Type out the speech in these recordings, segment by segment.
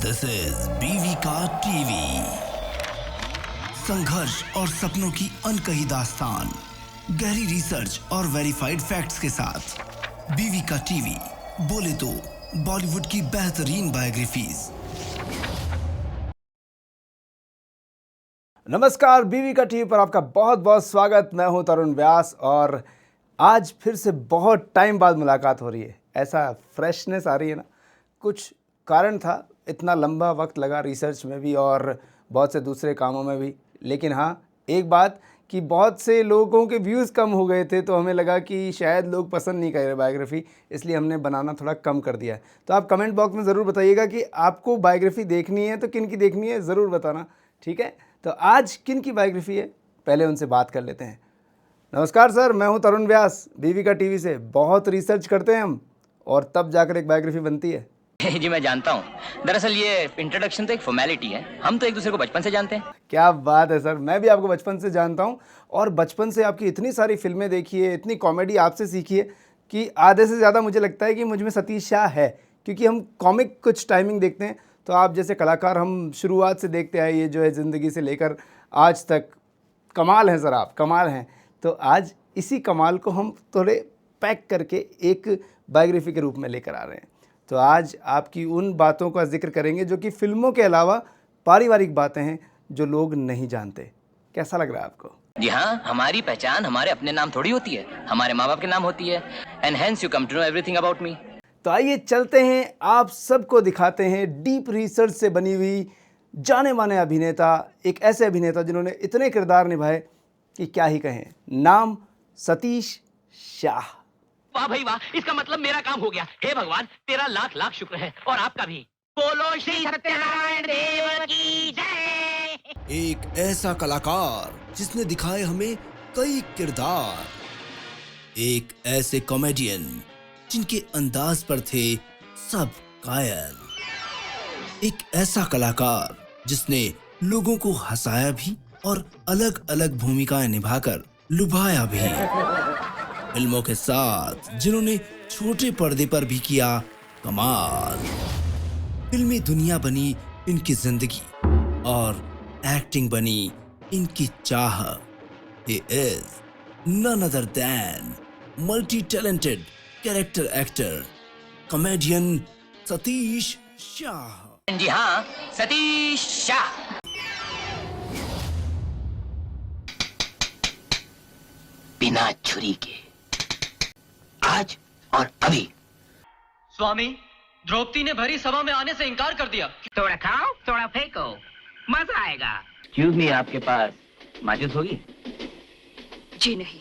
This is बीवी का TV. संघर्ष और सपनों की अनकही दास्तान, गहरी रिसर्च और वेरीफाइड फैक्ट्स के साथ बीवी का टीवी। बोले तो बॉलीवुड की बेहतरीन बायोग्राफीज। नमस्कार, बीवी का टीवी पर आपका बहुत बहुत स्वागत। मैं हूं तरुण व्यास और आज फिर से बहुत टाइम बाद मुलाकात हो रही है। ऐसा फ्रेशनेस आ रही है ना। कुछ कारण था, इतना लंबा वक्त लगा रिसर्च में भी और बहुत से दूसरे कामों में भी। लेकिन हाँ, एक बात कि बहुत से लोगों के व्यूज़ कम हो गए थे, तो हमें लगा कि शायद लोग पसंद नहीं कर रहे बायोग्राफी, इसलिए हमने बनाना थोड़ा कम कर दिया है। तो आप कमेंट बॉक्स में ज़रूर बताइएगा कि आपको बायोग्राफी देखनी है तो किन की देखनी है, ज़रूर बताना, ठीक है। तो आज किन की बायोग्राफी है, पहले उनसे बात कर लेते हैं। नमस्कार सर, मैं हूं तरुण व्यास, बीवी का टीवी से। बहुत रिसर्च करते हैं हम और तब जाकर एक बायोग्राफी बनती है। जी मैं जानता हूँ। दरअसल ये इंट्रोडक्शन तो एक फॉर्मेलिटी है। हम तो एक दूसरे को बचपन से जानते हैं। क्या बात है सर, मैं भी आपको बचपन से जानता हूं और बचपन से आपकी इतनी सारी फिल्में देखी है, इतनी कॉमेडी आपसे सीखी है कि आधे से ज़्यादा मुझे लगता है कि मुझ में सतीश शाह है, क्योंकि हम कॉमिक कुछ टाइमिंग देखते हैं। तो आप जैसे कलाकार हम शुरुआत से देखते आए, ये जो है ज़िंदगी से लेकर आज तक कमाल हैं सर, आप कमाल हैं। तो आज इसी कमाल को हम थोड़े पैक करके एक बायोग्राफी के रूप में लेकर आ रहे हैं। तो आज आपकी उन बातों का जिक्र करेंगे जो कि फिल्मों के अलावा पारिवारिक बातें हैं जो लोग नहीं जानते। कैसा लग रहा है आपको? जी हाँ, हमारी पहचान हमारे अपने नाम थोड़ी होती है, हमारे माँ बाप के नाम होती है। And hence you come to know everything about me. तो आइए चलते हैं, आप सबको दिखाते हैं डीप रिसर्च से बनी हुई जाने माने अभिनेता, एक ऐसे अभिनेता जिन्होंने इतने किरदार निभाए कि क्या ही कहें। नाम सतीश शाह। वाह भाई वाह, इसका मतलब मेरा काम हो गया। हे भगवान, तेरा लाख लाख शुक्र है और आपका भी। बोलो श्री सत्यनारायण देव की जय। एक ऐसा कलाकार जिसने दिखाए हमें कई किरदार, एक ऐसे कॉमेडियन जिनके अंदाज पर थे सब कायल, एक ऐसा कलाकार जिसने लोगों को हंसाया भी और अलग अलग भूमिकाएं निभाकर लुभाया भी। फिल्मों के साथ जिन्होंने छोटे पर्दे पर भी किया कमाल। फिल्मी दुनिया बनी इनकी जिंदगी और एक्टिंग बनी इनकी चाह। He is none other than multi-talented character actor, comedian Satish Shah. जी हाँ, सतीश शाह। बिना छुरी के आज और अभी। स्वामी, द्रौपदी ने भरी सभा में आने से इनकार कर दिया। थोड़ा खाओ थोड़ा फेंको, मजा आएगा। एक्सक्यूज मी, आपके पास माचिस होगी? जी नहीं।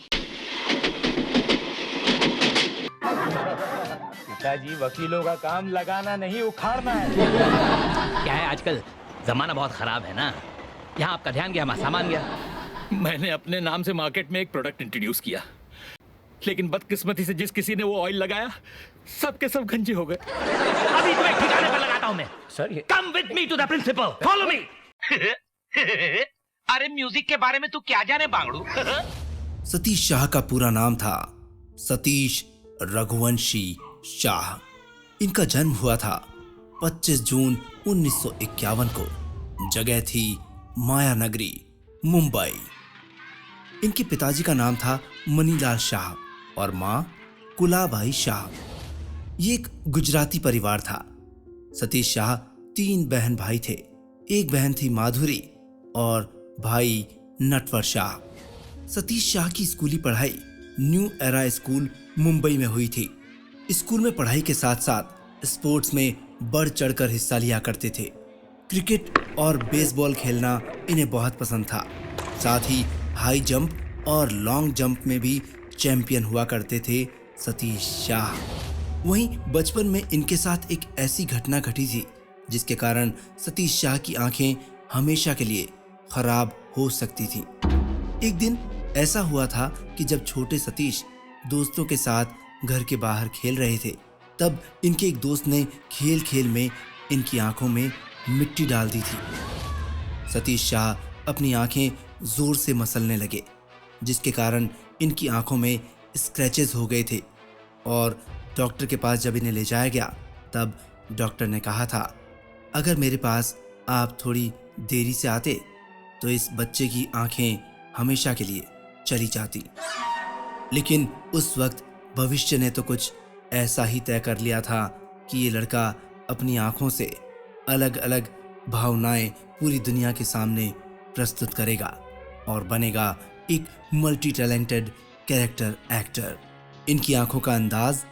पिताजी, वकीलों का काम लगाना नहीं उखाड़ना है। क्या है, आजकल जमाना बहुत खराब है ना। यहाँ आपका ध्यान गया, हमारा सामान गया। मैंने अपने नाम से मार्केट में एक प्रोडक्ट इंट्रोड्यूस किया, लेकिन बदकिस्मती से जिस किसी ने वो ऑयल लगाया, सबके सब गंजे हो गए। अभी तुम्हें ठिकाने पर लगाता हूँ मैं। सर ये come with me to the principal, follow me. अरे म्यूजिक के बारे में तू क्या जाने बांगड़ू। सतीश शाह का पूरा नाम था सतीश रघुवंशी शाह। इनका जन्म हुआ था 25 जून 1951 को। जगह थी माया नगरी, मुंबई। इनके पिताजी का नाम था मनीलाल शाह और मां कुलाबाई शाह। ये एक गुजराती परिवार था। सतीश शाह 3 बहन भाई थे। एक बहन थी माधुरी और भाई नटवर शाह। सतीश शाह की स्कूली पढ़ाई न्यू एरा स्कूल मुंबई में हुई थी। स्कूल में पढ़ाई के साथ साथ स्पोर्ट्स में बढ़ चढ़कर हिस्सा लिया करते थे। क्रिकेट और बेसबॉल खेलना इन्हें बहुत पसंद था। साथ ही हाई जंप और लॉन्ग जंप में भी चैंपियन हुआ करते थे सतीश शाह। वहीं बचपन में इनके साथ एक ऐसी घटना घटी थी जिसके कारण सतीश शाह की आंखें हमेशा के लिए खराब हो सकती थीं। एक दिन ऐसा हुआ था कि जब छोटे सतीश दोस्तों के साथ घर के बाहर खेल रहे थे, तब इनके एक दोस्त ने खेल खेल में इनकी आंखों में मिट्टी डाल दी थी। सतीश शाह अपनी आंखें जोर से मसलने लगे, जिसके कारण इनकी आंखों में स्क्रैचेस हो गए थे और डॉक्टर के पास जब इन्हें ले जाया गया तब डॉक्टर ने कहा था अगर मेरे पास आप थोड़ी देरी से आते तो इस बच्चे की आंखें हमेशा के लिए चली जाती। लेकिन उस वक्त भविष्य ने तो कुछ ऐसा ही तय कर लिया था कि ये लड़का अपनी आंखों से अलग अलग भावनाएं पूरी दुनिया के सामने प्रस्तुत करेगा और बनेगा एक मल्टी टैलेंटेड कैरेक्टर एक्टर। इनकी आंखों का अंदाज,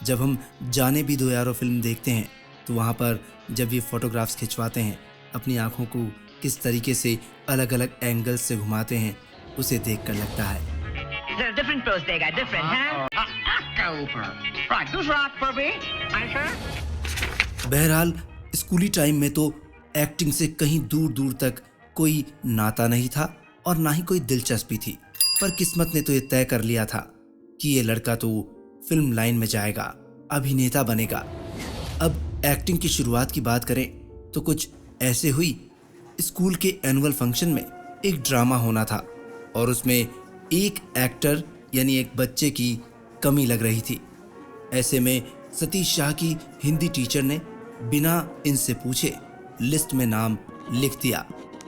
जब हम जाने भी दो यारो फिल्म देखते हैं तो वहाँ पर जब ये फोटोग्राफ्स खिंचवाते हैं, अपनी आंखों को किस तरीके से अलग अलग एंगल्स से घुमाते हैं, उसे देखकर लगता है डिफरेंट पोज देगा, डिफरेंट है के ऊपर। राइट, दूसरा पर भी ऐसा। बहरहाल स्कूली टाइम में तो एक्टिंग से कहीं दूर दूर तक कोई नाता नहीं था और ना ही कोई दिलचस्पी थी। पर किस्मत ने तो ये तय कर लिया था कि ये लड़का तो फिल्म लाइन में जाएगा, अभिनेता बनेगा। अब एक्टिंग की शुरुआत की बात करें तो कुछ ऐसे हुई। स्कूल के एनुअल फंक्शन में एक ड्रामा होना था और उसमें एक एक्टर यानी एक बच्चे की कमी लग रही थी। ऐसे में सतीश शाह की हिंदी टीचर ने बिना इनसे पूछे लिस्ट में नाम लिख दिया,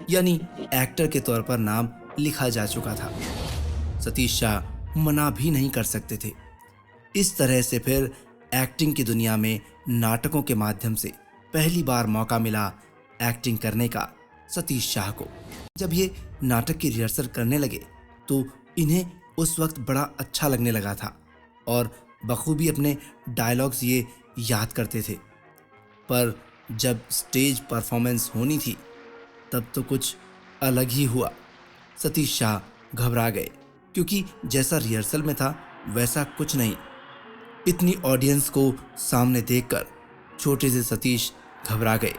यानी एक्टर के तौर पर नाम लिखा जा चुका था। सतीश शाह मना भी नहीं कर सकते थे। इस तरह से फिर एक्टिंग की दुनिया में नाटकों के माध्यम से पहली बार मौका मिला एक्टिंग करने का सतीश शाह को। जब ये नाटक की रिहर्सल करने लगे तो इन्हें उस वक्त बड़ा अच्छा लगने लगा था और बखूबी अपने डायलॉग्स ये याद करते थे। पर जब स्टेज परफॉर्मेंस होनी थी तब तो कुछ अलग ही हुआ। सतीश शाह घबरा गए क्योंकि जैसा रिहर्सल में था वैसा कुछ नहीं। इतनी ऑडियंस को सामने देखकर छोटे से सतीश घबरा गए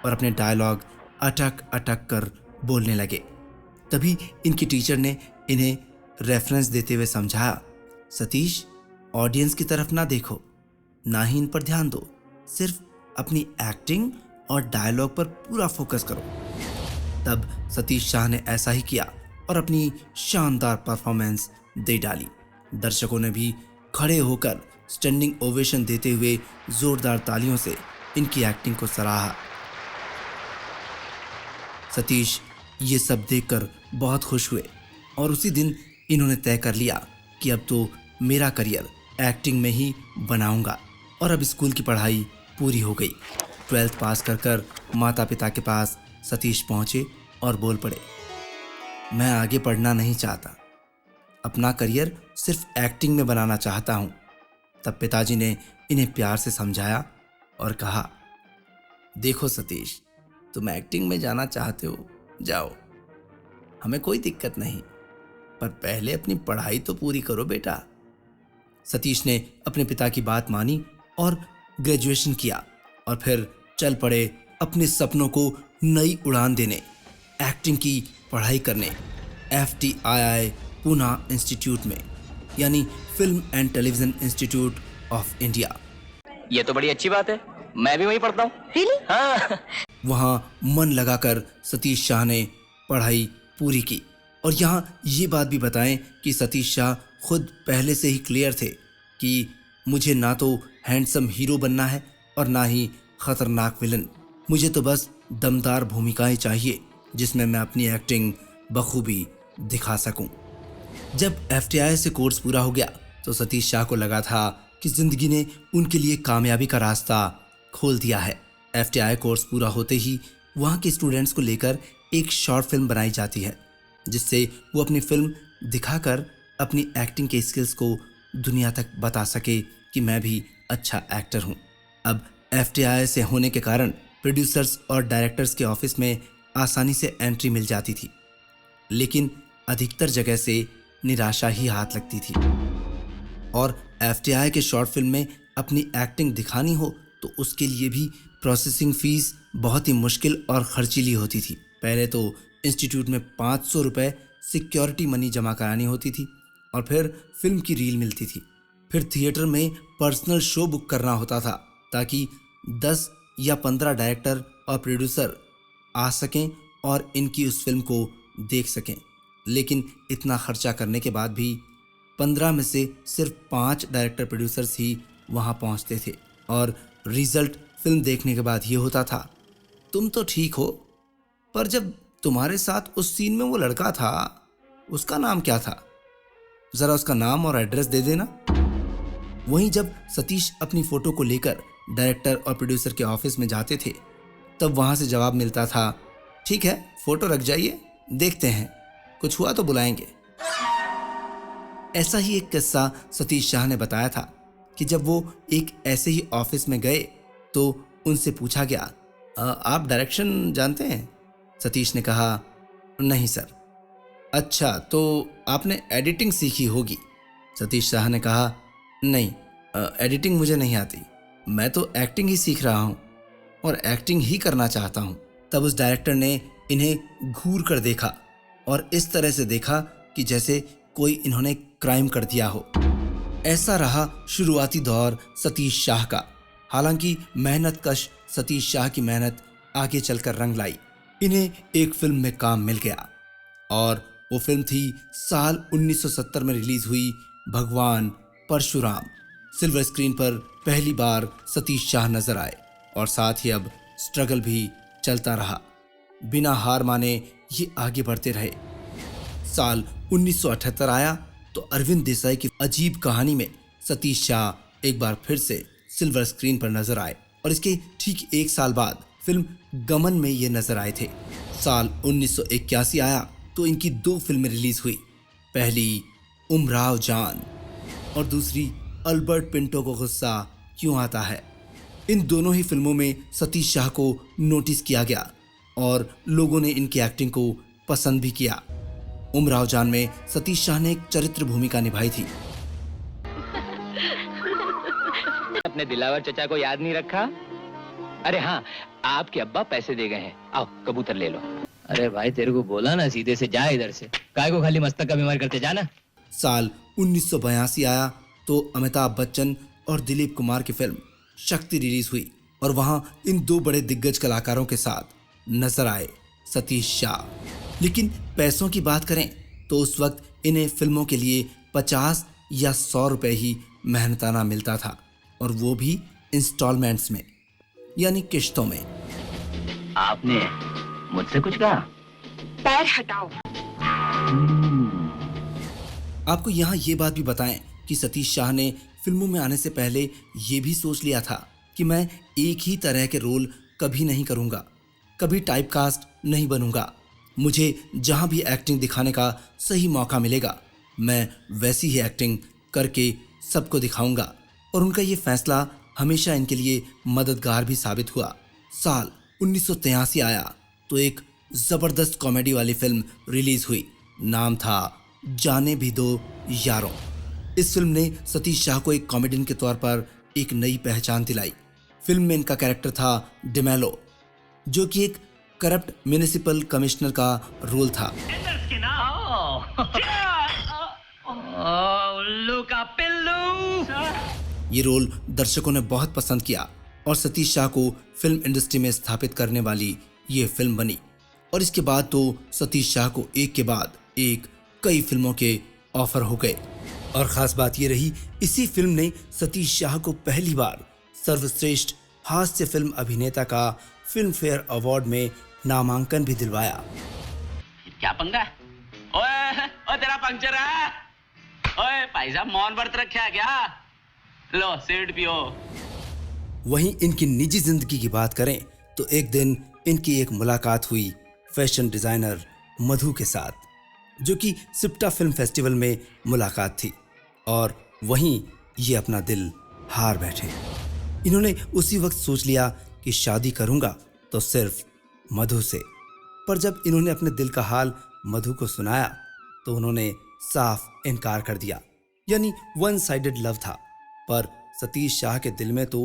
और अपने डायलॉग अटक अटक कर बोलने लगे। तभी इनकी टीचर ने इन्हें रेफरेंस देते हुए समझाया, सतीश, ऑडियंस की तरफ ना देखो, ना ही इन पर ध्यान दो, सिर्फ अपनी एक्टिंग और डायलॉग पर पूरा फोकस करो। तब सतीश शाह ने ऐसा ही किया और अपनी शानदार परफॉर्मेंस दे डाली। दर्शकों ने भी खड़े होकर स्टैंडिंग ओवेशन देते हुए जोरदार तालियों से इनकी एक्टिंग को सराहा। सतीश ये सब देखकर बहुत खुश हुए और उसी दिन इन्होंने तय कर लिया कि अब तो मेरा करियर एक्टिंग में ही बनाऊंगा। और अब स्कूल की पढ़ाई पूरी हो गई। 12th पास कर माता पिता के पास सतीश पहुंचे और बोल पड़े, मैं आगे पढ़ना नहीं चाहता, अपना करियर सिर्फ एक्टिंग में बनाना चाहता हूं। तब पिताजी ने इन्हें प्यार से समझाया और कहा, देखो सतीश, तुम एक्टिंग में जाना चाहते हो, जाओ, हमें कोई दिक्कत नहीं, पर पहले अपनी पढ़ाई तो पूरी करो बेटा। सतीश ने अपने पिता की बात मानी और ग्रेजुएशन किया और फिर चल पड़े अपने सपनों को नई उड़ान देने, एक्टिंग की पढ़ाई करने FTII पूना इंस्टीट्यूट में, यानी film and television institute of India. ये तो बड़ी अच्छी बात है, मैं भी वहीं पढ़ता हूँ। Really? हाँ। वहाँ मन लगाकर सतीश शाह ने पढ़ाई पूरी की। और यहाँ ये बात भी बताएं कि सतीश शाह खुद पहले से ही क्लियर थे कि मुझे ना तो हैंडसम हीरो बनना है और ना ही खतरनाक विलन। मुझे तो बस दमदार भूमिकाएं चाहिए जिसमें मैं अपनी एक्टिंग बखूबी दिखा सकूं। जब FTI से कोर्स पूरा हो गया तो सतीश शाह को लगा था कि जिंदगी ने उनके लिए कामयाबी का रास्ता खोल दिया है। FTI कोर्स पूरा होते ही वहाँ के स्टूडेंट्स को लेकर एक शॉर्ट फिल्म बनाई जाती है जिससे वो अपनी फिल्म दिखाकर अपनी एक्टिंग के स्किल्स को दुनिया तक बता सके कि मैं भी अच्छा एक्टर हूँ। अब FTI से होने के कारण प्रोड्यूसर्स और डायरेक्टर्स के ऑफिस में आसानी से एंट्री मिल जाती थी, लेकिन अधिकतर जगह से निराशा ही हाथ लगती थी। और FTI के शॉर्ट फिल्म में अपनी एक्टिंग दिखानी हो तो उसके लिए भी प्रोसेसिंग फीस बहुत ही मुश्किल और खर्चीली होती थी। पहले तो इंस्टीट्यूट में 500 रुपये सिक्योरिटी मनी जमा करानी होती थी और फिर फिल्म की रील मिलती थी। फिर थिएटर में पर्सनल शो बुक करना होता था ताकि 10 या 15 डायरेक्टर और प्रोड्यूसर आ सकें और इनकी उस फिल्म को देख सकें। लेकिन इतना खर्चा करने के बाद भी 15 में से सिर्फ 5 डायरेक्टर प्रोड्यूसर्स ही वहां पहुंचते थे और रिजल्ट फिल्म देखने के बाद ये होता था तुम तो ठीक हो, पर जब तुम्हारे साथ उस सीन में वो लड़का था, उसका नाम क्या था? जरा उसका नाम और एड्रेस दे देना। वहीं जब सतीश अपनी फोटो को लेकर डायरेक्टर और प्रोड्यूसर के ऑफिस में जाते थे, तब वहां से जवाब मिलता था, ठीक है, फोटो रख जाइए, देखते हैं, कुछ हुआ तो बुलाएंगे। ऐसा ही एक किस्सा सतीश शाह ने बताया था कि जब वो एक ऐसे ही ऑफिस में गए तो उनसे पूछा गया, आप डायरेक्शन जानते हैं? सतीश ने कहा, नहीं सर। अच्छा, तो आपने एडिटिंग सीखी होगी? सतीश शाह ने कहा, नहीं, एडिटिंग मुझे नहीं आती, मैं तो एक्टिंग ही सीख रहा हूँ और एक्टिंग ही करना चाहता हूँ। तब उस डायरेक्टर ने इन्हें घूर कर देखा और इस तरह से देखा कि जैसे कोई इन्होंने क्राइम कर दिया हो। ऐसा रहा शुरुआती दौर सतीश शाह का। हालांकि मेहनत कश सतीश शाह की मेहनत आगे चलकर रंग लाई। इन्हें एक फिल्म में काम मिल गया और वो फिल्म थी साल 1970 में रिलीज हुई भगवान परशुराम। सिल्वर स्क्रीन पर पहली बार सतीश शाह नजर आए और साथ ही अब स्ट्रगल भी चलता रहा। बिना हार माने ये आगे बढ़ते रहे। साल 1978 आया तो अरविंद देसाई की अजीब कहानी में सतीश शाह एक बार फिर से सिल्वर स्क्रीन पर नजर आए और इसके ठीक एक साल बाद फिल्म गमन में ये नजर आए थे। साल 1981 आया तो इनकी 2 फिल्में रिलीज हुई। पहली उमराव जान और दूसरी अल्बर्ट पिंटो को गुस्सा क्यों आता है। इन दोनों ही फिल्मों में सतीश शाह को नोटिस किया गया और लोगों ने इनकी एक्टिंग को पसंद भी किया। उमराव जान में सतीश शाह ने एक चरित्र भूमिका निभाई थी। अपने दिलावर चचा को याद नहीं रखा? अरे हाँ, आपके अब्बा पैसे दे गए हैं, आओ कबूतर ले लो। अरे भाई, तेरे को बोला ना सीधे से जा इधर से, काय को खाली मस्तक का बीमार करते जाना। साल 1982 आया तो अमिताभ बच्चन और दिलीप कुमार की फिल्म शक्ति रिलीज हुई और वहां इन 2 बड़े दिग्गज कलाकारों के साथ नजर आए सतीश शाह। लेकिन पैसों की बात करें तो उस वक्त इन्हें फिल्मों के लिए 50 या 100 रुपए ही मेहनताना मिलता था और वो भी इंस्टॉलमेंट्स में, यानी किश्तों में। आपने मुझसे कुछ कहा? पैर हटाओ। आपको यहाँ ये बात भी बताएं कि सतीश शाह ने फिल्मों में आने से पहले ये भी सोच लिया था कि मैं एक ही तरह के रोल कभी नहीं करूँगा, कभी टाइपकास्ट नहीं बनूंगा। मुझे जहाँ भी एक्टिंग दिखाने का सही मौका मिलेगा, मैं वैसी ही एक्टिंग करके सबको दिखाऊंगा। और उनका ये फैसला हमेशा इनके लिए मददगार भी साबित हुआ। साल 1983 आया तो एक जबरदस्त कॉमेडी वाली फिल्म रिलीज हुई। नाम था जाने भी दो यारों। इस फिल्म ने सतीश शाह को एक कॉमेडियन के तौर पर एक नई पहचान दिलाई। फिल्म में इनका कैरेक्टर था डिमेलो, जो कि एक करप्ट म्युनिसिपल कमिश्नर का रोल था। Luca Pillu! ये रोल दर्शकों ने बहुत पसंद किया और सतीश शाह को फिल्म इंडस्ट्री में स्थापित करने वाली ये फिल्म बनी। और इसके बाद तो सतीश शाह को एक के बाद एक कई फिल्मों के ऑफर हो गए। और खास बात ये रही, इसी फिल्म ने सतीश शाह को पहली बार सर्वश्रेष्ठ हास्य फिल्म अभिनेता का फिल्म फेयर अवार्ड में नामांकन भी दिलवाया। क्या पंगा? ओए, ओए तेरा पंक्चर है? ओए भाई साहब, मौन व्रत रखा है क्या? लो सिगरेट पियो। वहीं इनकी निजी जिंदगी की बात करें तो एक दिन इनकी एक मुलाकात हुई फैशन डिजाइनर मधु के साथ, जो कि सिप्टा फिल्म फेस्टिवल में मुलाकात थी। और वहीं ये अपना दिल हार बैठे। इन्होंने उसी वक्त सोच लिया कि शादी करूंगा तो सिर्फ मधु से। पर जब इन्होंने अपने दिल का हाल मधु को सुनाया तो उन्होंने साफ इनकार कर दिया। यानी वन साइडेड लव था। पर सतीश शाह के दिल में तो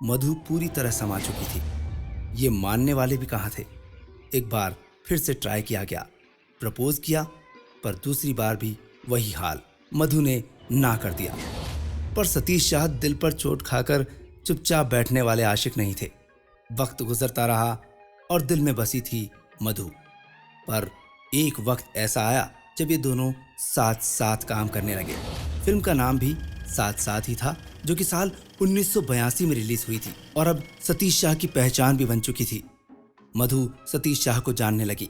मधु पूरी तरह समा चुकी थी। ये मानने वाले भी कहाँ थे। एक बार फिर से ट्राई किया गया, प्रपोज किया, पर दूसरी बार भी वही हाल, मधु ने ना कर दिया। पर सतीश शाह दिल पर चोट खाकर चुपचाप बैठने वाले आशिक नहीं थे। वक्त गुजरता रहा और दिल में बसी थी मधु। पर एक वक्त ऐसा आया जब ये दोनों साथ साथ काम करने लगे। फिल्म का नाम भी साथ साथ ही था, जो कि साल 1982 में रिलीज हुई थी और अब सतीश शाह की पहचान भी बन चुकी थी। मधु सतीश शाह को जानने लगी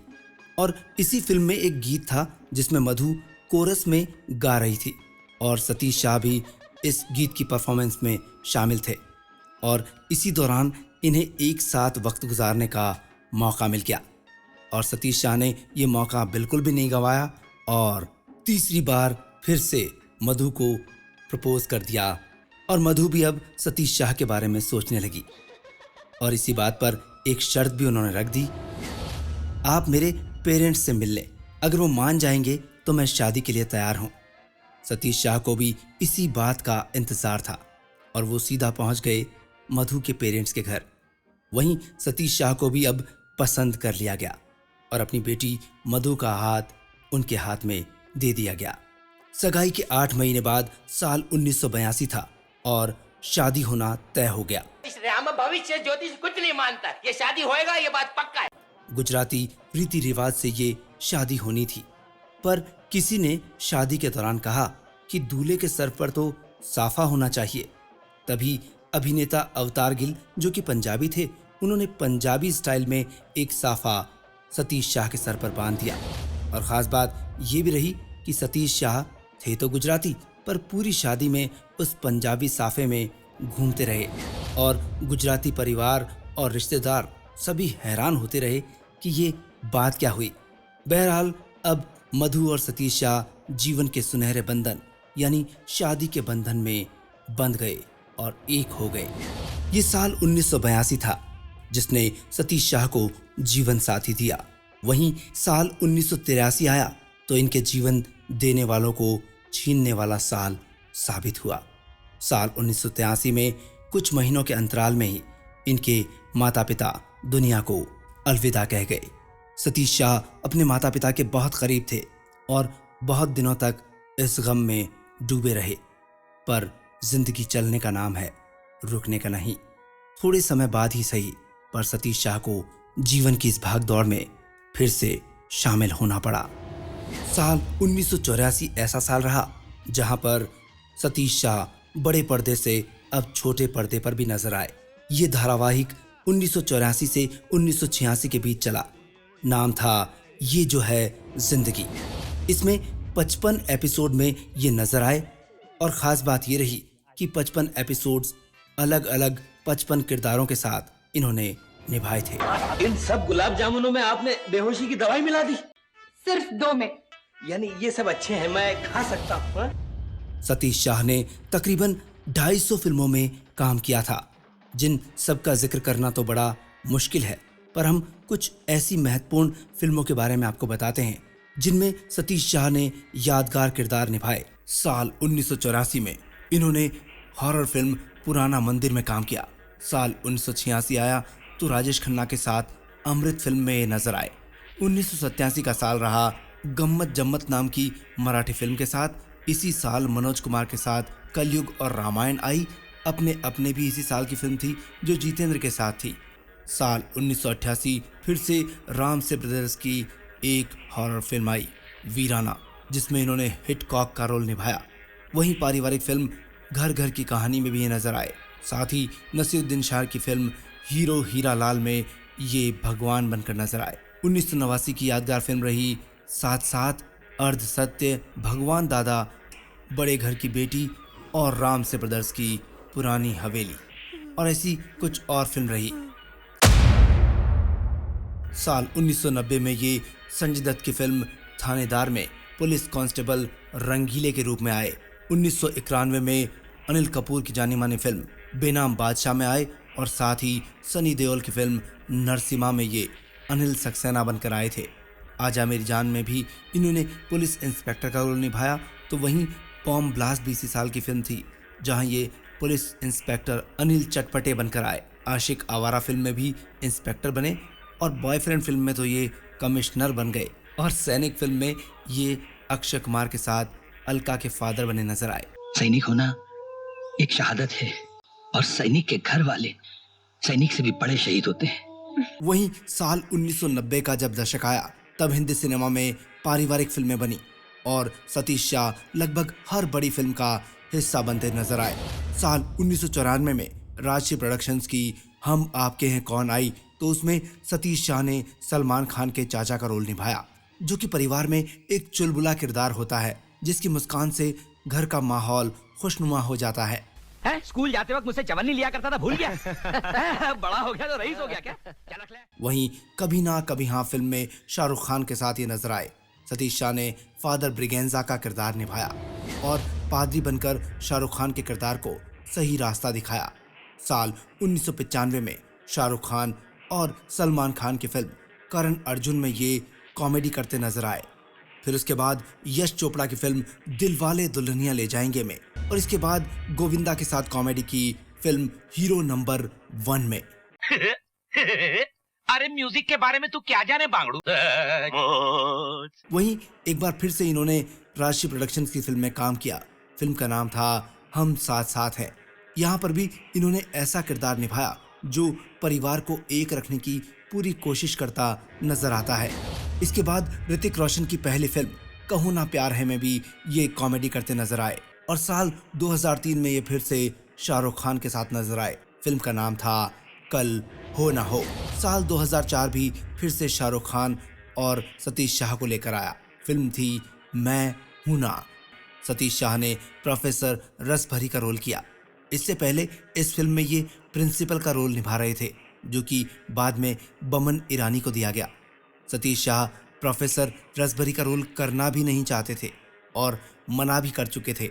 और इसी फिल्म में एक गीत था जिसमें मधु कोरस में गा रही थी और सतीश शाह भी इस गीत की परफॉर्मेंस में शामिल थे और इसी दौरान इन्हें एक साथ वक्त गुजारने का मौका मिल गया और सतीश शाह ने ये मौका बिल्कुल भी नहीं गंवाया और तीसरी बार फिर से मधु को प्रपोज कर दिया और मधु भी अब सतीश शाह के बारे में सोचने लगी और इसी बात पर एक शर्त भी उन्होंने रख दी, आप मेरे पेरेंट्स से मिल लें, अगर वो मान जाएंगे तो मैं शादी के लिए तैयार हूँ। सतीश शाह को भी इसी बात का इंतजार था और वो सीधा पहुंच गए मधु के पेरेंट्स के घर। वहीं सतीश शाह को भी अब पसंद कर लिया गया और अपनी बेटी मधु का हाथ उनके हाथ में दे दिया गया। सगाई के 8 महीने बाद साल 1982 था और शादी होना तय हो गया। इस राम भविष्य ज्योतिष कुछ नहीं मानता, ये शादी होएगा, ये बात पक्का है। गुजराती रीति रिवाज से ये शादी होनी थी, पर किसी ने शादी के दौरान कहा कि दूल्हे के सर पर तो साफा होना चाहिए। तभी अभिनेता अवतार गिल, जो कि पंजाबी थे, उन्होंने पंजाबी स्टाइल में एक साफा सतीश शाह के सर पर बांध दिया। और खास बात ये भी रही कि सतीश शाह थे तो गुजराती, पर पूरी शादी में उस पंजाबी साफे में घूमते रहे और गुजराती परिवार और रिश्तेदार सभी हैरान होते रहे कि ये बात क्या हुई। बहरहाल अब मधु और सतीश शाह जीवन के सुनहरे बंधन यानी शादी के बंधन में बंध गए और एक हो गए। ये साल 1982 था जिसने सतीश शाह को जीवन साथी दिया। वहीं साल 1983 आया तो इनके जीवन देने वालों को छीनने वाला साल साबित हुआ। साल 1983 में कुछ महीनों के अंतराल में ही इनके माता पिता दुनिया को अलविदा कह गए। सतीश शाह अपने माता पिता के बहुत करीब थे और बहुत दिनों तक इस गम में डूबे रहे, पर जिंदगी चलने का नाम है, रुकने का नहीं। थोड़े समय बाद ही सही, पर सतीश शाह को जीवन की इस भागदौड़ में फिर से शामिल होना पड़ा। साल 1984 ऐसा साल रहा जहां पर सतीश शाह बड़े पर्दे से अब छोटे पर्दे पर भी नजर आए। ये धारावाहिक 1984 से 1986 के बीच चला। नाम था ये जो है जिंदगी। इसमें 55 एपिसोड में ये नजर आए और खास बात ये रही कि 55 एपिसोड्स अलग अलग 55 किरदारों के साथ इन्होंने निभाए थे। इन सब गुलाब जामुनों में आपने बेहोशी की दवाई मिला दी? सिर्फ 2 में। यानी ये सब अच्छे हैं, मैं खा सकता हूँ? सतीश शाह ने तकरीबन 250 फिल्मों में काम किया था, जिन सबका जिक्र करना तो बड़ा मुश्किल है, पर हम कुछ ऐसी महत्वपूर्ण फिल्मों के बारे में आपको बताते हैं जिनमें सतीश शाह ने यादगार किरदार निभाए। साल 1984 में इन्होंने हॉरर फिल्म पुराना मंदिर में काम किया। साल 1986 आया तो राजेश खन्ना के साथ अमृत फिल्म में नजर आए। 1987 का साल रहा गम्मत जम्मत नाम की मराठी फिल्म के साथ। इसी साल मनोज कुमार के साथ कलयुग और रामायण आई। अपने भी इसी साल की फिल्म थी जो जितेंद्र के साथ थी। साल 1988 फिर से राम से ब्रदर्स की एक हॉरर फिल्म आई वीराना, जिसमें इन्होंने हिटकॉक का रोल निभाया। वहीं पारिवारिक फिल्म घर घर की कहानी में भी ये नजर आए। साथ ही नसीरुद्दीन शाह की फिल्म हीरो हीरा लाल में ये भगवान बनकर नजर आए। 1989 की यादगार फिल्म रही साथ साथ, अर्ध सत्य, भगवान दादा, बड़े घर की बेटी और राम से ब्रदर्स की पुरानी हवेली, और ऐसी कुछ और फिल्म रही। साल 1990 में ये संजय दत्त की फिल्म थानेदार में पुलिस कांस्टेबल रंगीले के रूप में आए। 1991 में अनिल कपूर की जानी मानी फिल्म बेनाम बादशाह में आए और साथ ही सनी देओल की फिल्म नरसिम्हा में ये अनिल सक्सेना बनकर आए थे। आजा मेरी जान में भी इन्होंने पुलिस इंस्पेक्टर का रोल निभाया। तो वहीं बॉम्ब ब्लास्ट भी इसी साल की फिल्म थी जहां ये पुलिस इंस्पेक्टर अनिल चटपटे बनकर आए। आशिक आवारा फिल्म में भी इंस्पेक्टर बने और बॉयफ्रेंड फिल्म में तो ये कमिश्नर बन गए और सैनिक फिल्म में ये अक्षय कुमार के साथ अलका के फादर बने नजर आए। सैनिक होना एक शहादत है और सैनिक के घर वाले सैनिक से भी बड़े शहीद होते हैं। वहीं साल 1990 का जब दशक आया तब हिंदी सिनेमा में पारिवारिक फिल्में बनी और सतीश शाह लगभग हर बड़ी फिल्म का हिस्सा बनते नजर आए। साल 1994 में राजश्री प्रोडक्शंस की हम आपके हैं कौन आई तो उसमें सतीश शाह ने सलमान खान के चाचा का रोल निभाया, जो कि परिवार में एक चुलबुला किरदार होता है, जिसकी मुस्कान से घर का माहौल खुशनुमा हो जाता है। स्कूल जाते वक्त मुझसे चवन्नी लिया करता था, भूल गया? बड़ा हो गया तो रईस हो गया क्या रख ले? वहीं कभी ना कभी हाँ फिल्म में शाहरुख खान के साथ ये नजर आए। सतीश शाह ने फादर ब्रिगेंजा का किरदार निभाया और पादरी बनकर शाहरुख खान के किरदार को सही रास्ता दिखाया। साल 1995 में शाहरुख खान और सलमान खान की फिल्म करण अर्जुन में ये कॉमेडी करते नजर आए। फिर उसके बाद यश चोपड़ा की फिल्म दिलवाले दुल्हनिया ले जाएंगे में, और इसके बाद गोविंदा के साथ कॉमेडी की फिल्म हीरो नंबर 1 में। अरे म्यूजिक के बारे में तू क्या जाने बांगड़ू? वहीं एक बार फिर से इन्होंने राशि प्रोडक्शंस की फिल्म में काम किया। फिल्म का नाम था हम साथ साथ हैं। यहाँ पर भी इन्होंने ऐसा किरदार निभाया जो परिवार को एक रखने की पूरी कोशिश करता नजर आता है। इसके बाद ऋतिक रोशन की पहली फिल्म कहो ना प्यार है में भी ये कॉमेडी करते नजर आए, और साल 2003 में ये फिर से शाहरुख खान के साथ नजर आए। फिल्म का नाम था कल हो ना हो। साल 2004 भी फिर से शाहरुख खान और सतीश शाह को लेकर आया। फिल्म थी मैं हूं ना। सतीश शाह ने प्रोफेसर रसभरी का रोल किया। इससे पहले इस फिल्म में ये प्रिंसिपल का रोल निभा रहे थे, जो कि बाद में बमन ईरानी को दिया गया। सतीश शाह प्रोफेसर रसभरी का रोल करना भी नहीं चाहते थे और मना भी कर चुके थे,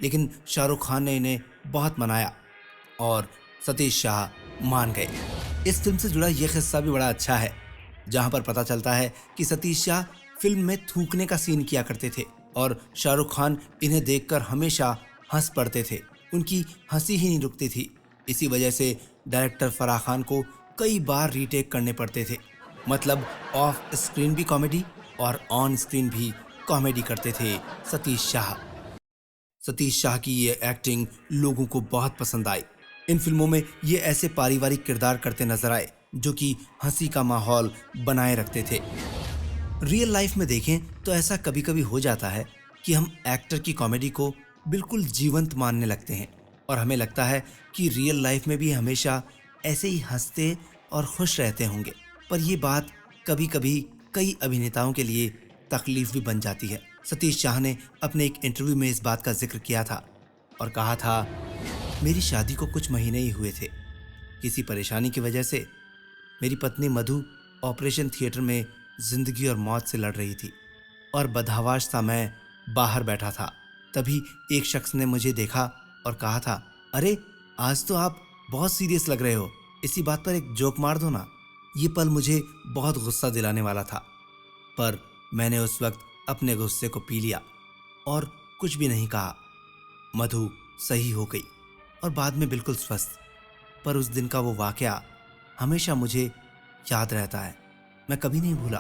लेकिन शाहरुख खान ने इन्हें बहुत मनाया और सतीश शाह मान गए। इस फिल्म से जुड़ा यह किस्सा भी बड़ा अच्छा है, जहां पर पता चलता है कि सतीश शाह फिल्म में थूकने का सीन किया करते थे और शाहरुख खान इन्हें देखकर हमेशा हंस पड़ते थे। उनकी हंसी ही नहीं रुकती थी। इसी वजह से डायरेक्टर फराह खान को कई बार रीटेक करने पड़ते थे। मतलब ऑफ स्क्रीन भी कॉमेडी और ऑन स्क्रीन भी कॉमेडी करते थे सतीश शाह। सतीश शाह की ये एक्टिंग लोगों को बहुत पसंद आई। इन फिल्मों में ये ऐसे पारिवारिक किरदार करते नजर आए जो कि हंसी का माहौल बनाए रखते थे। रियल लाइफ में देखें तो ऐसा कभी कभी हो जाता है कि हम एक्टर की कॉमेडी को बिल्कुल जीवंत मानने लगते हैं और हमें लगता है कि रियल लाइफ में भी हमेशा ऐसे ही हंसते और खुश रहते होंगे, पर ये बात कभी कभी कई अभिनेताओं के लिए तकलीफ भी बन जाती है। सतीश शाह ने अपने एक इंटरव्यू में इस बात का जिक्र किया था और कहा था, मेरी शादी को कुछ महीने ही हुए थे। किसी परेशानी की वजह से मेरी पत्नी मधु ऑपरेशन थिएटर में जिंदगी और मौत से लड़ रही थी और बदहवास सा मैं बाहर बैठा था। तभी एक शख्स ने मुझे देखा और कहा था, अरे आज तो आप बहुत सीरियस लग रहे हो, इसी बात पर एक जोक मार दो ना। ये पल मुझे बहुत गुस्सा दिलाने वाला था, पर मैंने उस वक्त अपने गुस्से को पी लिया और कुछ भी नहीं कहा। मधु सही हो गई और बाद में बिल्कुल स्वस्थ, पर उस दिन का वो वाकया हमेशा मुझे याद रहता है, मैं कभी नहीं भूला।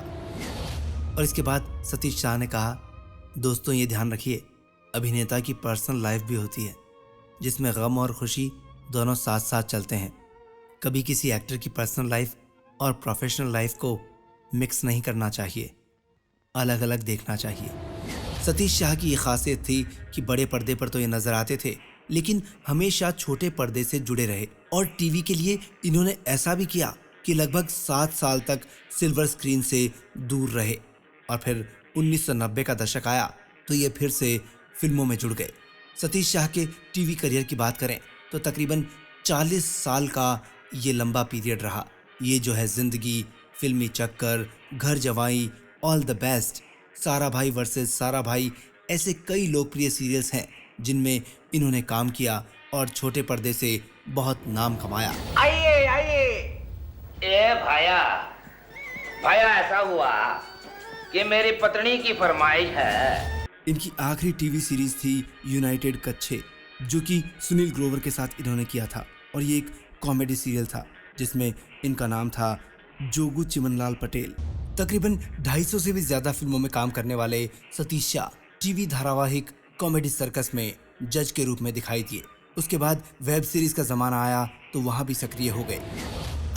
और इसके बाद सतीश शाह ने कहा, दोस्तों ये ध्यान रखिए, अभिनेता की पर्सनल लाइफ भी होती है जिसमें गम और खुशी दोनों साथ साथ चलते हैं। कभी किसी एक्टर की पर्सनल लाइफ और प्रोफेशनल लाइफ को मिक्स नहीं करना चाहिए, अलग अलग देखना चाहिए। सतीश शाह की ये खासियत थी कि बड़े पर्दे पर तो ये नजर आते थे, लेकिन हमेशा छोटे पर्दे से जुड़े रहे और टीवी के लिए इन्होंने ऐसा भी किया कि लगभग 7 साल तक सिल्वर स्क्रीन से दूर रहे। और फिर 1990 का दशक आया तो ये फिर से फिल्मों में जुड़ गए। सतीश शाह के टीवी करियर की बात करें तो तकरीबन 40 साल का ये लंबा पीरियड रहा। ये जो है जिंदगी, फिल्मी चक्कर, घर जवाई, ऑल द बेस्ट, सारा भाई वर्सेस सारा भाई, ऐसे कई लोकप्रिय सीरियल्स हैं जिनमें इन्होंने काम किया और छोटे पर्दे से बहुत नाम कमाया। आइए आइए। ए भाया, भाया ऐसा हुआ कि मेरी पत्नी की फरमाइश है। इनकी आखिरी टीवी सीरीज थी यूनाइटेड कच्छे, जो कि सुनील ग्रोवर के साथ इन्होंने किया था, और ये एक कॉमेडी सीरियल था जिसमें इनका नाम था जोगू चिमनलाल पटेल। तकरीबन 250 से भी ज्यादा फिल्मों में काम करने वाले सतीश शाह टीवी धारावाहिक कॉमेडी सर्कस में जज के रूप में दिखाई दिए। उसके बाद वेब सीरीज का जमाना आया तो वहां भी सक्रिय हो गए।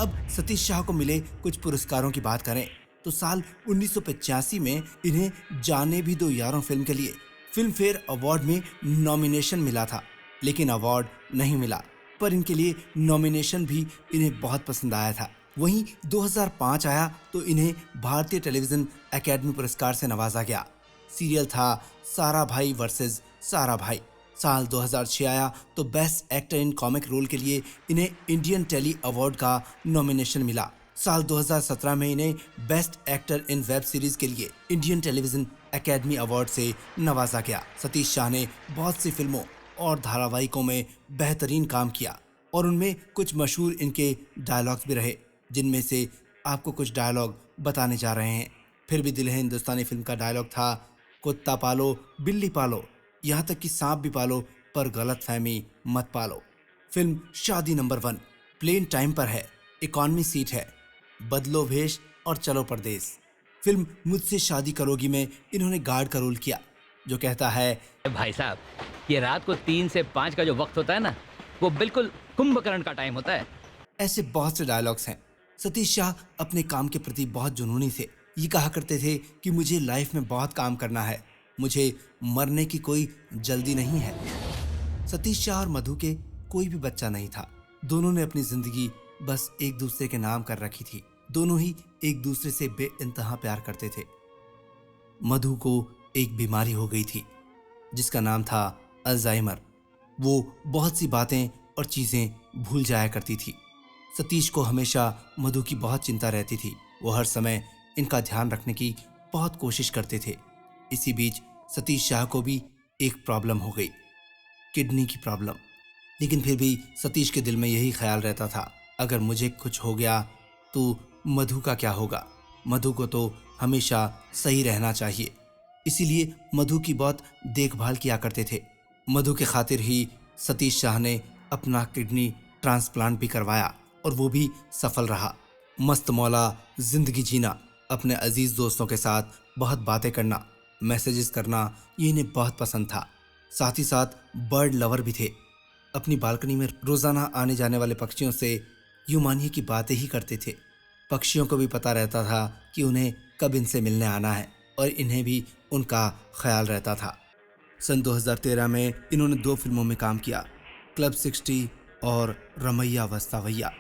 अब सतीश शाह को मिले कुछ पुरस्कारों की बात करें तो साल 1985 में इन्हें जाने भी दो यारों फिल्म के लिए फिल्म फेयर अवार्ड में नॉमिनेशन मिला था, लेकिन अवार्ड नहीं मिला, पर इनके लिए नॉमिनेशन भी इन्हें बहुत पसंद आया था। वहीं 2005 आया तो इन्हें भारतीय टेलीविजन एकेडमी पुरस्कार से नवाजा गया। सीरियल था सारा भाई वर्सेस सारा भाई। साल 2006 आया तो best actor in comic role के लिए इन्हें इंडियन टेली अवार्ड का नॉमिनेशन मिला। साल 2017 में इन्हें best actor in web series के लिए इंडियन टेलीविजन एकेडमी अवार्ड से नवाजा गया। सतीश शाह ने बहुत सी फिल्मों और धारावाहिकों में बेहतरीन काम किया और उनमें कुछ मशहूर इनके डायलॉग्स भी रहे, जिनमें से आपको कुछ डायलॉग बताने जा रहे हैं। फिर भी दिल है हिंदुस्तानी फिल्म का डायलॉग था, कुत्ता पालो बिल्ली पालो, यहाँ तक कि सांप भी पालो, पर गलत फहमी मत पालो। फिल्म शादी नंबर 1 प्लेन टाइम पर है, इकॉनमी सीट है, बदलो भेष और चलो परदेस। फिल्म मुझसे शादी करोगी में इन्होंने गार्ड का रोल किया, जो कहता है, भाई साहब, ये रात को 3 से 5 का जो वक्त होता है ना, वो बिल्कुल कुंभकर्ण का टाइम होता है। ऐसे बहुत से डायलॉग्स हैं। सतीश शाह अपने काम के प्रति बहुत जुनूनी थे। ये कहा करते थे कि मुझे लाइफ में बहुत काम करना है, मुझे मरने की कोई जल्दी नहीं है। सतीश शाह और मधु के कोई भी बच्चा नहीं था। दोनों ने अपनी जिंदगी बस एक दूसरे के नाम कर रखी थी। दोनों ही एक दूसरे से बेइंतहा प्यार करते थे। मधु को एक बीमारी हो गई थी जिसका नाम था अल्जाइमर। वो बहुत सी बातें और चीजें भूल जाया करती थी। सतीश को हमेशा मधु की बहुत चिंता रहती थी। वो हर समय इनका ध्यान रखने की बहुत कोशिश करते थे। इसी बीच सतीश शाह को भी एक प्रॉब्लम हो गई, किडनी की प्रॉब्लम। लेकिन फिर भी सतीश के दिल में यही ख्याल रहता था, अगर मुझे कुछ हो गया तो मधु का क्या होगा। मधु को तो हमेशा सही रहना चाहिए। इसीलिए मधु की बहुत देखभाल किया करते थे। मधु के खातिर ही सतीश शाह ने अपना किडनी ट्रांसप्लांट भी करवाया और वो भी सफल रहा। मस्त मौला जिंदगी जीना, अपने अजीज दोस्तों के साथ बहुत बातें करना, मैसेजेस करना, ये इन्हें बहुत पसंद था। साथ ही साथ बर्ड लवर भी थे। अपनी बालकनी में रोजाना आने जाने वाले पक्षियों से यूं मानिए की बातें ही करते थे। पक्षियों को भी पता रहता था कि उन्हें कब इनसे मिलने आना है और इन्हें भी उनका ख्याल रहता था। सन 2013 में इन्होंने 2 फिल्मों में काम किया, क्लब 60 और रमैया वस्तावैया।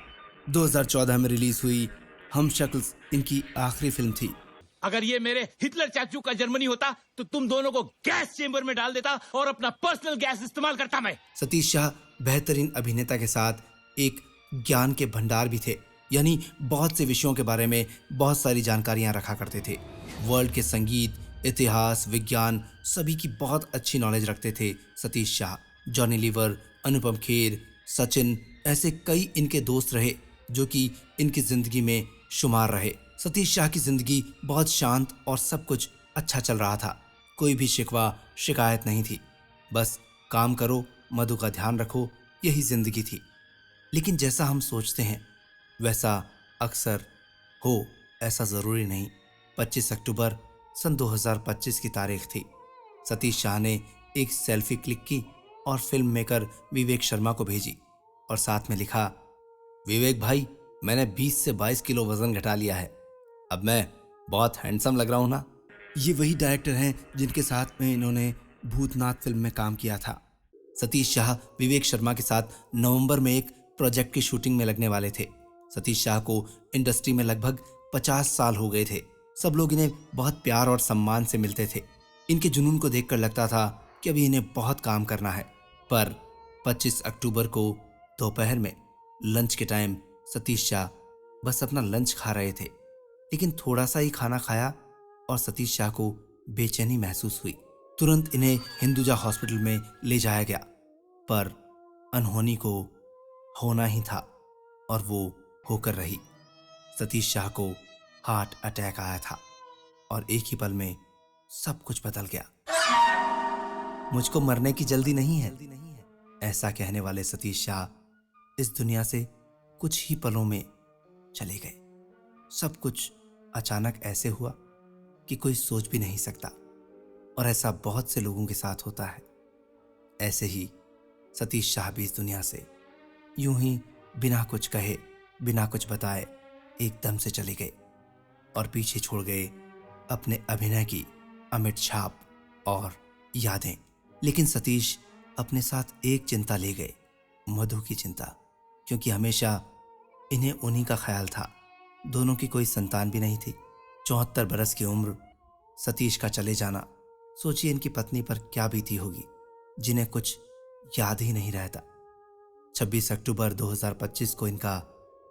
2014 में रिलीज हुई हम शक्ल्स इनकी आखिरी फिल्म थी। अगर ये मेरे हिटलर चाचू का जर्मनी होता तो तुम दोनों को गैस चेंबर में डाल देता और अपना पर्सनल गैस इस्तेमाल करता मैं। सतीश शाह बेहतरीन अभिनेता के साथ एक ज्ञान के भंडार भी थे, यानी बहुत से विषयों के बारे में बहुत सारी जानकारियां रखा करते थे। वर्ल्ड के संगीत, इतिहास, विज्ञान, सभी की बहुत अच्छी नॉलेज रखते थे सतीश शाह। जॉनी लीवर, अनुपम खेर, सचिन, ऐसे कई इनके दोस्त रहे जो कि इनकी जिंदगी में शुमार रहे। सतीश शाह की जिंदगी बहुत शांत और सब कुछ अच्छा चल रहा था। कोई भी शिकवा शिकायत नहीं थी। बस काम करो, मधु का ध्यान रखो, यही जिंदगी थी। लेकिन जैसा हम सोचते हैं वैसा अक्सर हो, ऐसा ज़रूरी नहीं। 25 अक्टूबर सन 2025 की तारीख थी। सतीश शाह ने एक सेल्फी क्लिक की और फिल्म मेकर विवेक शर्मा को भेजी और साथ में लिखा, विवेक भाई, मैंने 20 से 22 किलो वजन घटा लिया है। अब मैं बहुत हैंडसम लग रहा हूं ना। ये वही डायरेक्टर हैं जिनके साथ में इन्होंने भूतनाथ फिल्म में काम किया था। सतीश शाह विवेक शर्मा के साथ नवंबर में एक प्रोजेक्ट की शूटिंग में लगने वाले थे। सतीश शाह को इंडस्ट्री में लगभग 50 साल हो गए थे। सब लोग इन्हें बहुत प्यार और सम्मान से मिलते थे। इनके जुनून को देखकर लगता था कि अभी इन्हें बहुत काम करना है। पर 25 अक्टूबर को दोपहर में लंच के टाइम सतीश शाह बस अपना लंच खा रहे थे, लेकिन थोड़ा सा ही खाना खाया और सतीश शाह को बेचैनी महसूस हुई। तुरंत इन्हें हिंदुजा हॉस्पिटल में ले जाया गया, पर अनहोनी को होना ही था और वो होकर रही। सतीश शाह को हार्ट अटैक आया था और एक ही पल में सब कुछ बदल गया। मुझको मरने की जल्दी नहीं है, ऐसा कहने वाले सतीश शाह इस दुनिया से कुछ ही पलों में चले गए। सब कुछ अचानक ऐसे हुआ कि कोई सोच भी नहीं सकता, और ऐसा बहुत से लोगों के साथ होता है। ऐसे ही सतीश शाह भी इस दुनिया से यूं ही बिना कुछ कहे, बिना कुछ बताए एकदम से चले गए और पीछे छोड़ गए अपने अभिनय की अमिट छाप और यादें। लेकिन सतीश अपने साथ एक चिंता ले गए, मधु की चिंता, क्योंकि हमेशा इन्हें उन्हीं का ख्याल था। दोनों की कोई संतान भी नहीं थी। 74 बरस की उम्र, सतीश का चले जाना, सोचिए इनकी पत्नी पर क्या बीती होगी, जिन्हें कुछ याद ही नहीं रहता। 26 अक्टूबर 2025 को इनका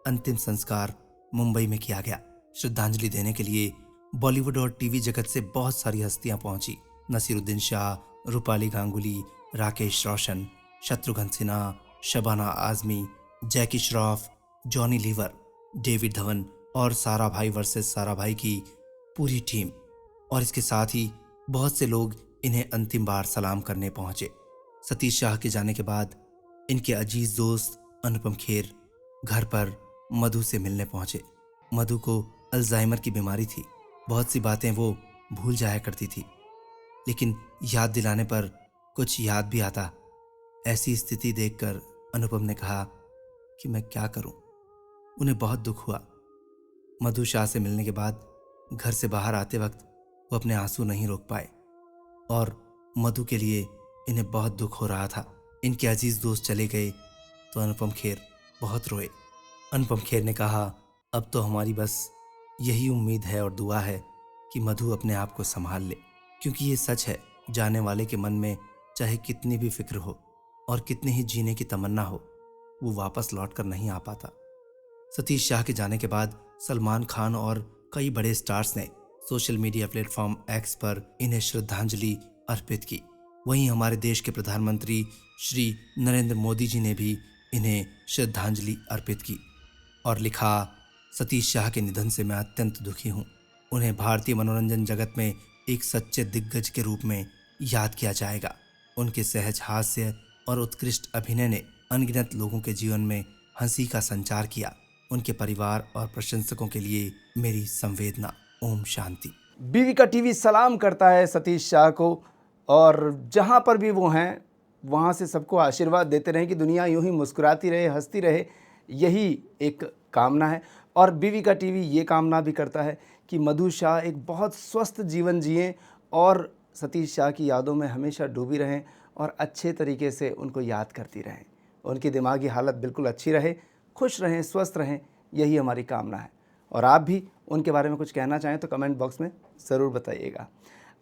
अंतिम संस्कार मुंबई में किया गया। श्रद्धांजलि देने के लिए बॉलीवुड और टीवी जगत से बहुत सारी हस्तियां पहुंची। नसीरुद्दीन शाह, रूपाली गांगुली, राकेश रोशन, शत्रुघ्न सिन्हा, शबाना आजमी, जैकी श्रॉफ, जॉनी लीवर, डेविड धवन और सारा भाई वर्सेस सारा भाई की पूरी टीम। और इसके साथ ही बहुत से लोग इन्हें अंतिम बार सलाम करने पहुंचे। सतीश शाह के जाने के बाद इनके अजीज दोस्त अनुपम खेर घर पर मधु से मिलने पहुंचे। मधु को अल्जाइमर की बीमारी थी, बहुत सी बातें वो भूल जाया करती थी, लेकिन याद दिलाने पर कुछ याद भी आता। ऐसी स्थिति देखकर अनुपम ने कहा कि मैं क्या करूं। उन्हें बहुत दुख हुआ। मधु शाह से मिलने के बाद घर से बाहर आते वक्त वो अपने आंसू नहीं रोक पाए और मधु के लिए इन्हें बहुत दुख हो रहा था। इनके अजीज दोस्त चले गए तो अनुपम खेर बहुत रोए। अनुपम खेर ने कहा, अब तो हमारी बस यही उम्मीद है और दुआ है कि मधु अपने आप को संभाल ले, क्योंकि ये सच है, जाने वाले के मन में चाहे कितनी भी फिक्र हो और कितनी ही जीने की तमन्ना हो, वो वापस लौट कर नहीं आ पाता। सतीश शाह के जाने के बाद सलमान खान और कई बड़े स्टार्स ने सोशल मीडिया प्लेटफॉर्म एक्स पर इन्हें श्रद्धांजलि अर्पित की। वहीं हमारे देश के प्रधानमंत्री श्री नरेंद्र मोदी जी ने भी इन्हें श्रद्धांजलि अर्पित की और लिखा, सतीश शाह के निधन से मैं अत्यंत दुखी हूँ। उन्हें भारतीय मनोरंजन जगत में एक सच्चे दिग्गज के रूप में याद किया जाएगा। उनके सहज हास्य और उत्कृष्ट अभिनय ने अनगिनत लोगों के जीवन में हंसी का संचार किया। उनके परिवार और प्रशंसकों के लिए मेरी संवेदना। ओम शांति। बीवी का टीवी सलाम करता है सतीश शाह को, और जहाँ पर भी वो हैं वहाँ से सबको आशीर्वाद देते रहें कि दुनिया यूं ही मुस्कुराती रहे, हंसती रहे, यही एक कामना है। और बीवी का टीवी ये कामना भी करता है कि मधु शाह एक बहुत स्वस्थ जीवन जिएं और सतीश शाह की यादों में हमेशा डूबी रहें और अच्छे तरीके से उनको याद करती रहें। उनकी दिमागी हालत बिल्कुल अच्छी रहे, खुश रहें, स्वस्थ रहें, यही हमारी कामना है। और आप भी उनके बारे में कुछ कहना चाहें तो कमेंट बॉक्स में ज़रूर बताइएगा।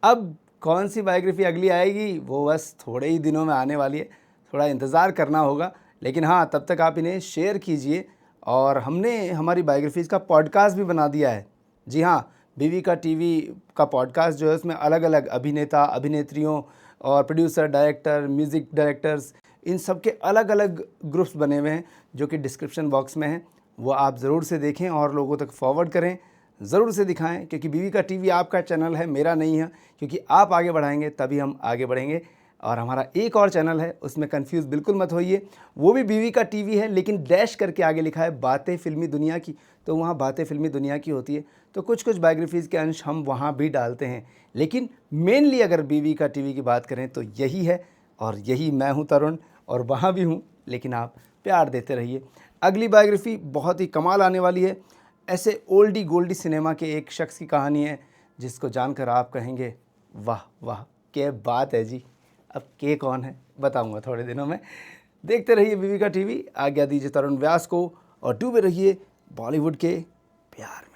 अब कौन सी बायोग्राफी अगली आएगी वो बस थोड़े ही दिनों में आने वाली है, थोड़ा इंतज़ार करना होगा। लेकिन हाँ, तब तक आप इन्हें शेयर कीजिए। और हमने हमारी बायोग्राफीज़ का पॉडकास्ट भी बना दिया है। जी हाँ, बीवी का टीवी का पॉडकास्ट जो है उसमें अलग अलग अभिनेता, अभिनेत्रियों और प्रोड्यूसर, डायरेक्टर, म्यूज़िक डायरेक्टर्स, इन सब के अलग अलग ग्रुप्स बने हुए हैं जो कि डिस्क्रिप्शन बॉक्स में हैं। वो आप ज़रूर से देखें और लोगों तक फॉरवर्ड करें, ज़रूर से दिखाएं, क्योंकि बीवी का टीवी आपका चैनल है, मेरा नहीं है। क्योंकि आप आगे बढ़ाएंगे तभी हम आगे बढ़ेंगे। और हमारा एक और चैनल है, उसमें कंफ्यूज बिल्कुल मत होइए, वो भी बीवी का टीवी है, लेकिन डैश करके आगे लिखा है बातें फिल्मी दुनिया की। तो वहाँ बातें फिल्मी दुनिया की होती है, तो कुछ कुछ बायोग्राफीज़ के अंश हम वहाँ भी डालते हैं। लेकिन मेनली अगर बीवी का टीवी की बात करें तो यही है, और यही मैं हूँ तरुण, और वहाँ भी हूँ। लेकिन आप प्यार देते रहिए। अगली बायोग्राफी बहुत ही कमाल आने वाली है। ऐसे ओल्डी गोल्डी सिनेमा के एक शख्स की कहानी है जिसको जानकर आप कहेंगे, वाह वाह क्या बात है जी। अब के कौन है बताऊंगा थोड़े दिनों में। देखते रहिए बीवी का टीवी। आज्ञा दीजिए तरुण व्यास को और डूबे रहिए बॉलीवुड के प्यार में।